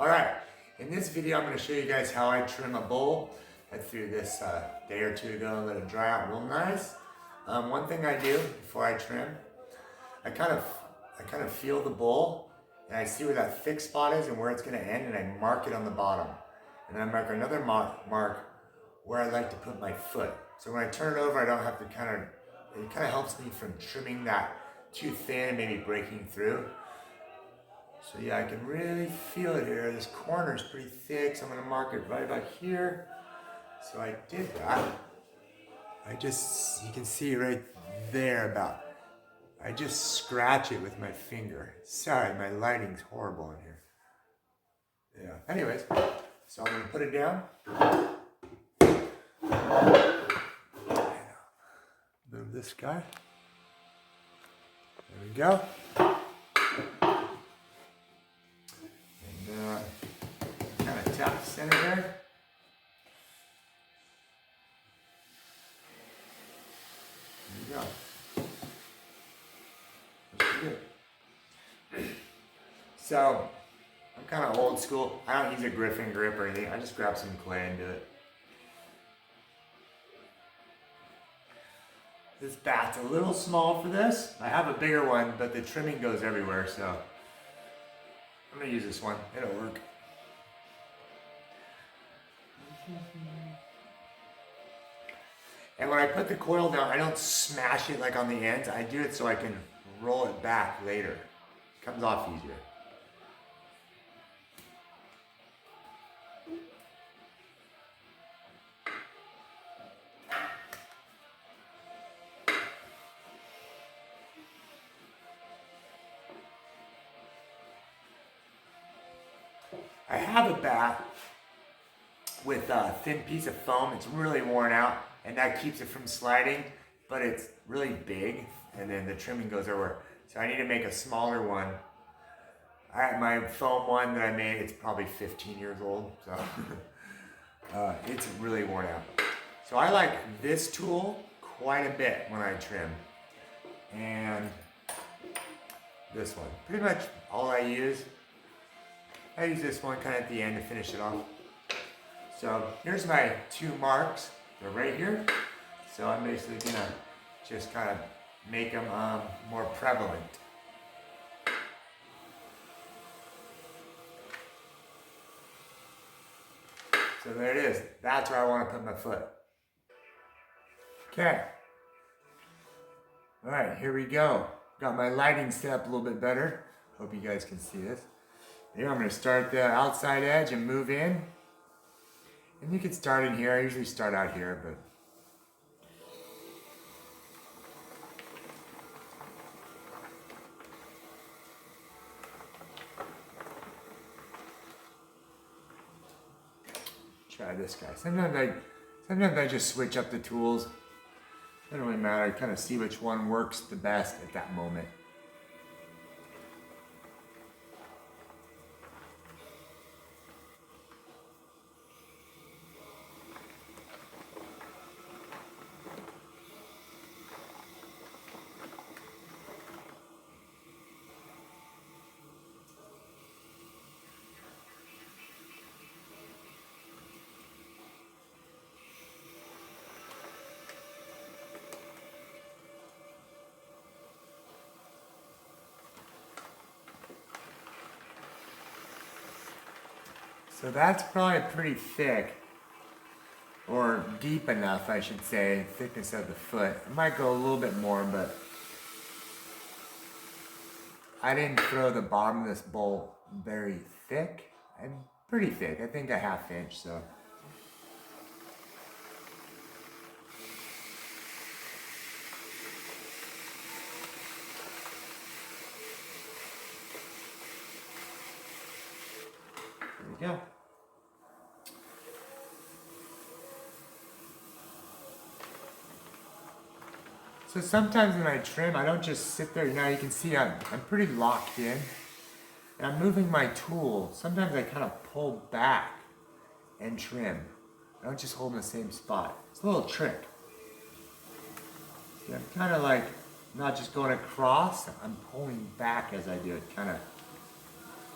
All right, in this video I'm going to show you guys how I trim a bowl. I threw this day or two ago and let it dry out real nice. One thing I do before I trim, I kind of feel the bowl and I see where that thick spot is and where it's going to end, and I mark it on the bottom. And then I mark another mark where I like to put my foot. So when I turn it over, I don't have to it kind of helps me from trimming that too thin and maybe breaking through. So yeah, I can really feel it here. This corner is pretty thick, so I'm gonna mark it right about here. So I did that. You can see right there I just scratch it with my finger. Sorry, my lighting's horrible in here. Yeah, anyways, so I'm gonna put it down. Move this guy. There we go. Kind of tap the center there. There you go. That's good. So, I'm kind of old school. I don't use a Griffin grip or anything. I just grab some clay and do it. This bat's a little small for this. I have a bigger one, but the trimming goes everywhere, so I'm gonna use this one. It'll work. And when I put the coil down, I don't smash it like on the ends. I do it so I can roll it back later. It comes off easier. I have a bat with a thin piece of foam. It's really worn out, and that keeps it from sliding, but it's really big, and then the trimming goes everywhere. So I need to make a smaller one. My foam one that I made, it's probably 15 years old, so it's really worn out. So I like this tool quite a bit when I trim, and this one. Pretty much all I use. I use this one kind of at the end to finish it off. So here's my two marks. They're right here. So I'm basically gonna just kind of make them more prevalent. So there it is. That's where I want to put my foot. Okay. All right, here we go. Got my lighting set up a little bit better. Hope you guys can see this. Here I'm going to start the outside edge and move in. And you can start in here. I usually start out here, but try this guy. Sometimes I just switch up the tools. It doesn't really matter. I kind of see which one works the best at that moment. So that's probably pretty thick, or deep enough, I should say, thickness of the foot. I might go a little bit more, but I didn't throw the bottom of this bowl very thick. I'm pretty thick, I think a ½ inch, so. There we go. So sometimes when I trim, I don't just sit there. Now you can see I'm pretty locked in. And I'm moving my tool. Sometimes I kind of pull back and trim. I don't just hold in the same spot. It's a little trick. See, I'm kind of like not just going across, I'm pulling back as I do it, kind of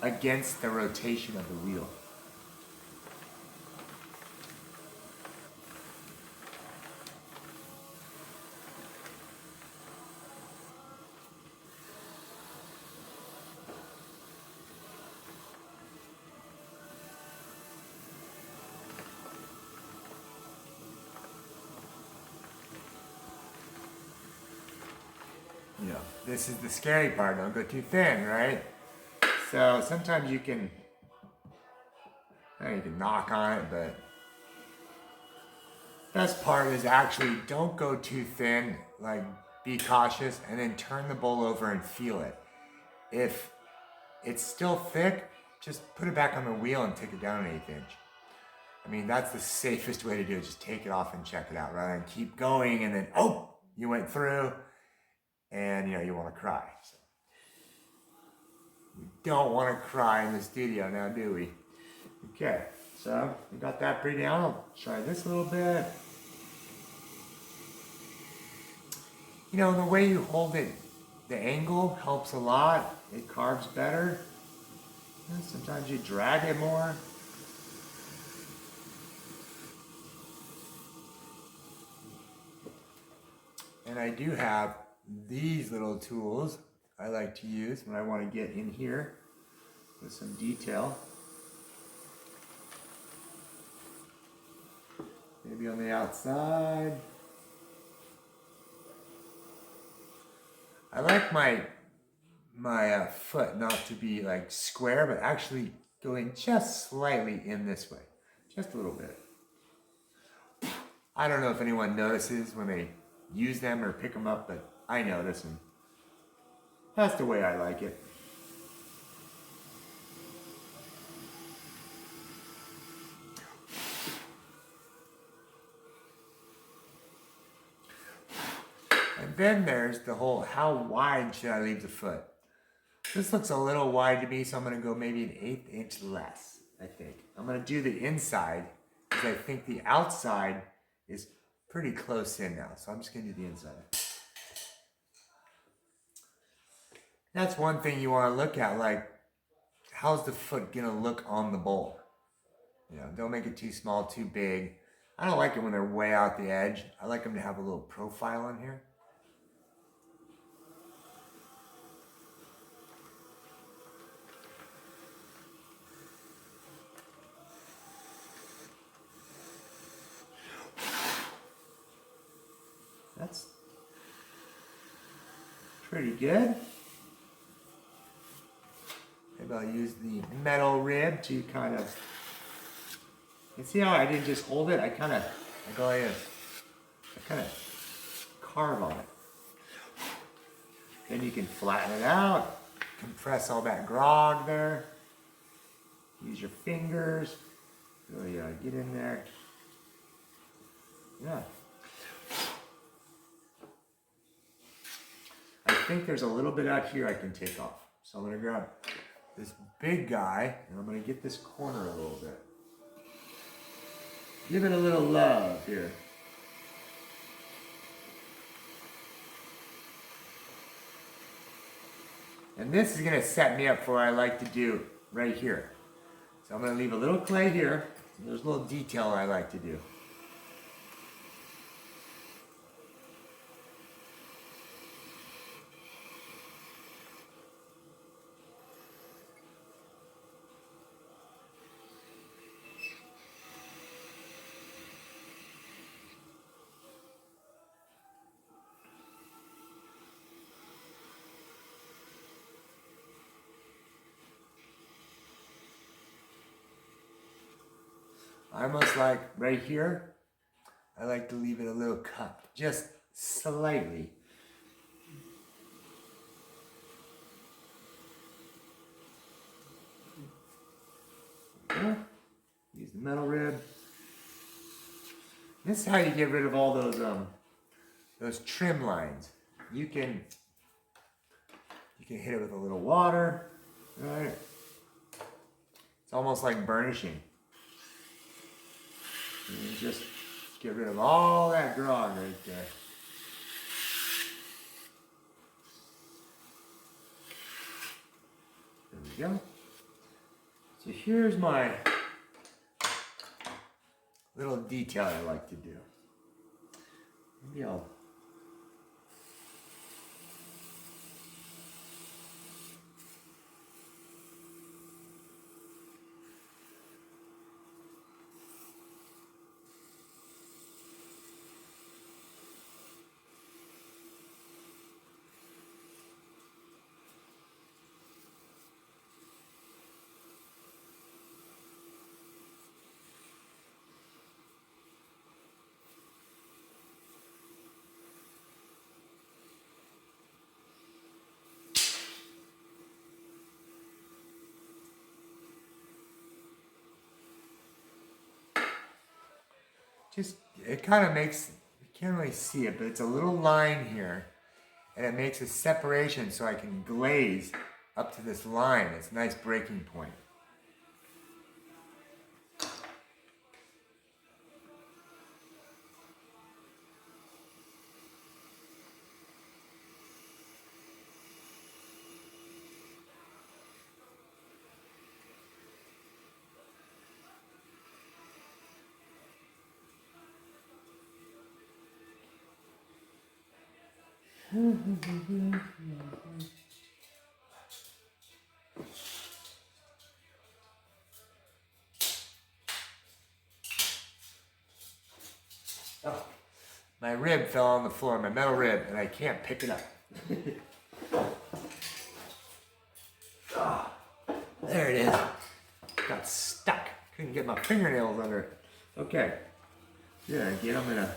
against the rotation of the wheel. You know, this is the scary part. Don't go too thin, right? So sometimes you can knock on it, but best part is actually don't go too thin. Like, be cautious and then turn the bowl over and feel it. If it's still thick, just put it back on the wheel and take it down an 1/8 inch. I mean, that's the safest way to do it. Just take it off and check it out rather than keep going and then, oh, you went through and you want to cry. So we don't want to cry in the studio now, do we? Okay, so we got that pretty down. I'll try this a little bit. You know, the way you hold it, the angle helps a lot. It carves better. And sometimes you drag it more. And I do have these little tools I like to use when I want to get in here with some detail. Maybe on the outside. I like my foot not to be like square, but actually going just slightly in this way. Just a little bit. I don't know if anyone notices when they use them or pick them up, but I notice, and that's the way I like it. And then there's the whole, how wide should I leave the foot? This looks a little wide to me, so I'm going to go maybe an 1/8 inch less, I think. I'm going to do the inside, because I think the outside is pretty close in now, so I'm just going to do the inside. That's one thing you want to look at, like, how's the foot going to look on the bowl? Don't make it too small, too big. I don't like it when they're way out the edge. I like them to have a little profile in here. That's pretty good. Maybe I'll use the metal rib to kind of, you see how I didn't just hold it? I kind of carve on it. Then you can flatten it out, compress all that grog there. Use your fingers. Really get in there. Yeah. I think there's a little bit out here I can take off. So I'm going to grab this big guy and I'm going to get this corner a little bit. Give it a little love here. And this is going to set me up for what I like to do right here. So I'm going to leave a little clay here. There's a little detail I like to do. I almost like right here, I like to leave it a little cupped, just slightly. Yeah. Use the metal rib. This is how you get rid of all those trim lines. You can hit it with a little water, right? It's almost like burnishing. And just get rid of all that grog right there. There we go. So here's my little detail I like to do. Maybe I'll just, it kind of makes, you can't really see it, but it's a little line here, and it makes a separation so I can glaze up to this line. It's a nice breaking point. Oh, my rib fell on the floor, my metal rib, and I can't pick it up. Oh, there it is. Got stuck. Couldn't get my fingernails under it. Okay. Yeah, again, I'm gonna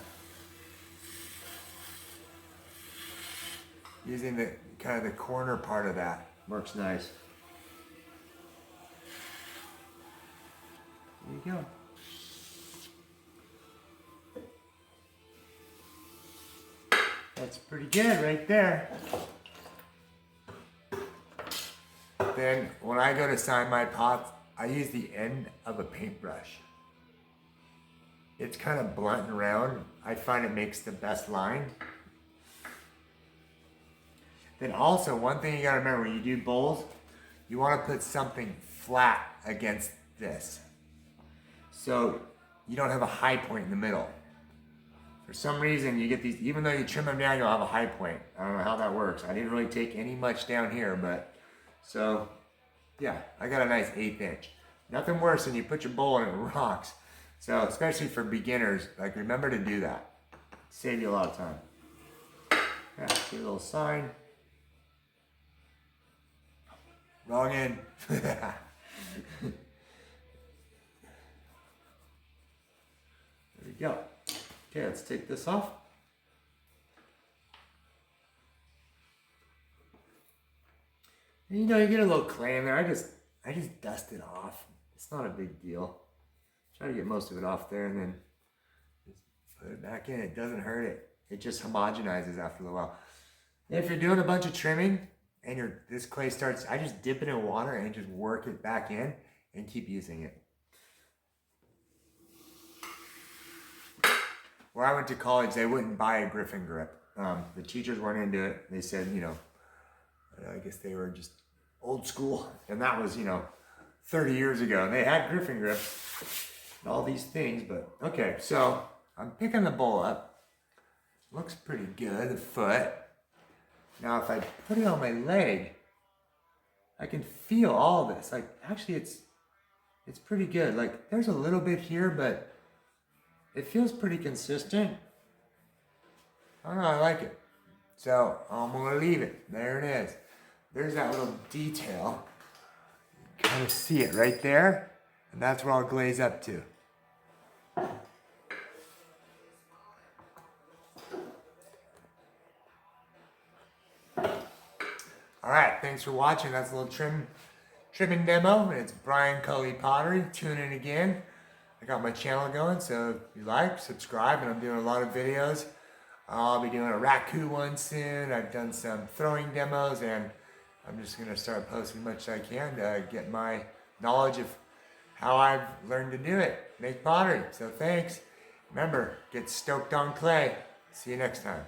using the kind of the corner part of that. Works nice. There you go. That's pretty good right there. Then when I go to sign my pots, I use the end of a paintbrush. It's kind of blunt and round. I find it makes the best line. Then also, one thing you gotta remember when you do bowls, you wanna put something flat against this. So you don't have a high point in the middle. For some reason, you get these, even though you trim them down, you'll have a high point. I don't know how that works. I didn't really take any much down here, but, so, yeah, I got a nice 1/8 inch. Nothing worse than you put your bowl and it rocks. So, especially for beginners, like, remember to do that. Save you a lot of time. Yeah, see a little sign. Wrong end. There we go. Okay, let's take this off. And, you know, you get a little clay in there. I just dust it off. It's not a big deal. Try to get most of it off there and then just put it back in. It doesn't hurt it. It just homogenizes after a little while. If you're doing a bunch of trimming and this clay starts, I just dip it in water and just work it back in and keep using it. Where I went to college, they wouldn't buy a Griffin grip. The teachers weren't into it. They said, you know, I guess they were just old school. And that was, 30 years ago. And they had Griffin grips and all these things. But, okay, so I'm picking the bowl up. Looks pretty good, the foot. Now, if I put it on my leg, I can feel all this. Like, actually, it's pretty good. Like, there's a little bit here, but it feels pretty consistent. I don't know, I like it. So I'm gonna leave it. There it is. There's that little detail. You kind of see it right there. And that's where I'll glaze up to. All right, thanks for watching. That's a little trimming demo. And it's Brian Cully Pottery. Tune in again. I got my channel going, so if you like, subscribe, and I'm doing a lot of videos. I'll be doing a raku one soon. I've done some throwing demos, and I'm just going to start posting as much as I can to get my knowledge of how I've learned to do it, make pottery. So thanks. Remember, get stoked on clay. See you next time.